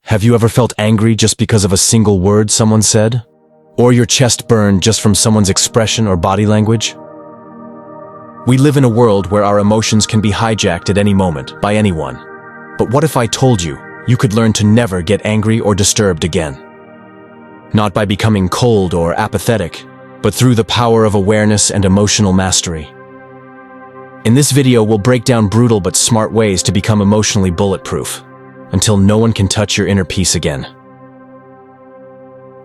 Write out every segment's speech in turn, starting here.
Have you ever felt angry just because of a single word someone said? Or your chest burned just from someone's expression or body language? We live in a world where our emotions can be hijacked at any moment by anyone. But what if I told you you could learn to never get angry or disturbed again? Not by becoming cold or apathetic, but through the power of awareness and emotional mastery. In this video, we'll break down brutal but smart ways to become emotionally bulletproof, until no one can touch your inner peace again.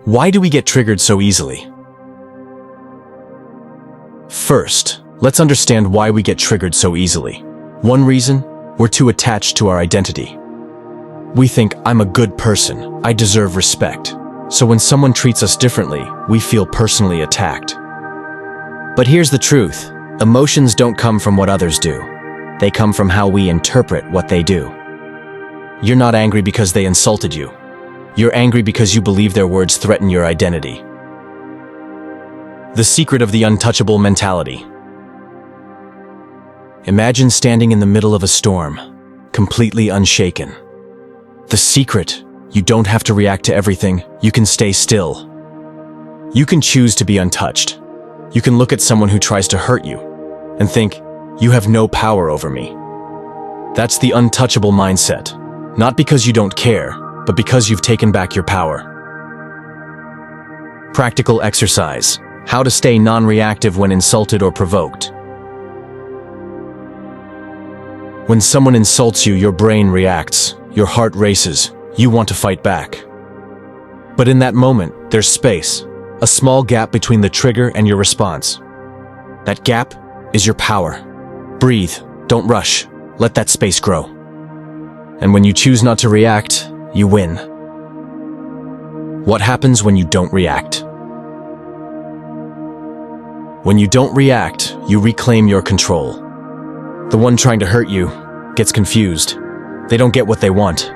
Why do we get triggered so easily? First, let's understand why we get triggered so easily. One reason, we're too attached to our identity. We think, I'm a good person, I deserve respect. So when someone treats us differently, we feel personally attacked. But here's the truth. Emotions don't come from what others do. They come from how we interpret what they do. You're not angry because they insulted you. You're angry because you believe their words threaten your identity. The secret of the untouchable mentality. Imagine standing in the middle of a storm, completely unshaken. The secret, you don't have to react to everything, you can stay still. You can choose to be untouched. You can look at someone who tries to hurt you and think, you have no power over me. That's the untouchable mindset. Not because you don't care, but because you've taken back your power. Practical exercise. How to stay non-reactive when insulted or provoked. When someone insults you, your brain reacts, your heart races, you want to fight back. But in that moment, there's space, a small gap between the trigger and your response. That gap is your power. Breathe, don't rush, let that space grow. And when you choose not to react, you win. What happens when you don't react? When you don't react, you reclaim your control. The one trying to hurt you gets confused. They don't get what they want.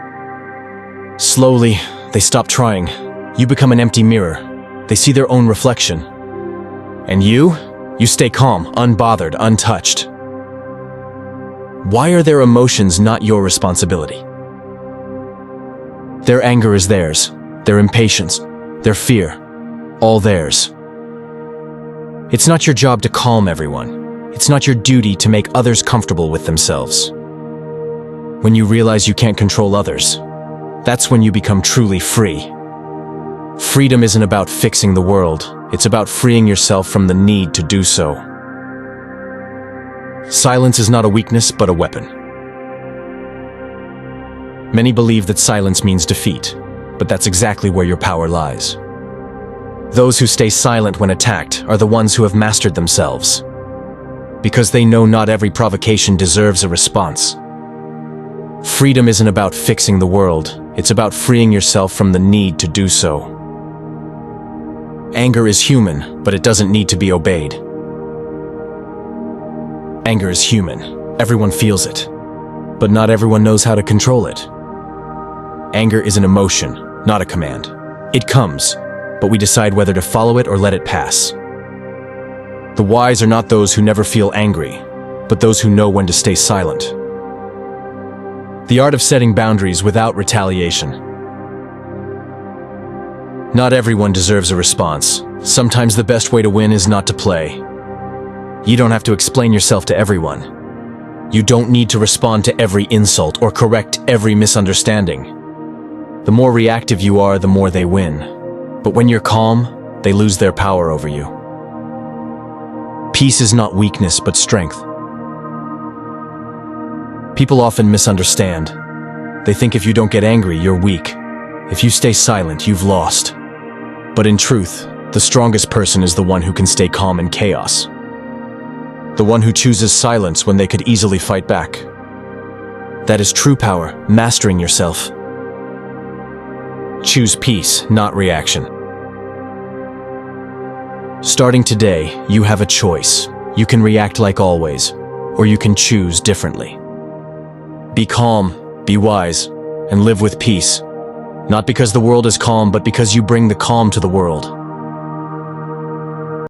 Slowly, they stop trying. You become an empty mirror. They see their own reflection. And you stay calm, unbothered, untouched. Why are their emotions not your responsibility? Their anger is theirs, their impatience, their fear, all theirs. It's not your job to calm everyone. It's not your duty to make others comfortable with themselves. When you realize you can't control others, that's when you become truly free. Freedom isn't about fixing the world, it's about freeing yourself from the need to do so. Silence is not a weakness, but a weapon. Many believe that silence means defeat, but that's exactly where your power lies. Those who stay silent when attacked are the ones who have mastered themselves, because they know not every provocation deserves a response. Freedom isn't about fixing the world, it's about freeing yourself from the need to do so. Anger is human, but it doesn't need to be obeyed. Anger is human. Everyone feels it, but not everyone knows how to control it. Anger is an emotion, not a command. It comes, but we decide whether to follow it or let it pass. The wise are not those who never feel angry, but those who know when to stay silent. The art of setting boundaries without retaliation. Not everyone deserves a response. Sometimes the best way to win is not to play. You don't have to explain yourself to everyone. You don't need to respond to every insult or correct every misunderstanding. The more reactive you are, the more they win. But when you're calm, they lose their power over you. Peace is not weakness, but strength. People often misunderstand. They think if you don't get angry, you're weak. If you stay silent, you've lost. But in truth, the strongest person is the one who can stay calm in chaos. The one who chooses silence when they could easily fight back. That is true power, mastering yourself. Choose peace, not reaction. Starting today, you have a choice. You can react like always, or you can choose differently. Be calm, be wise, and live with peace. Not because the world is calm, but because you bring the calm to the world.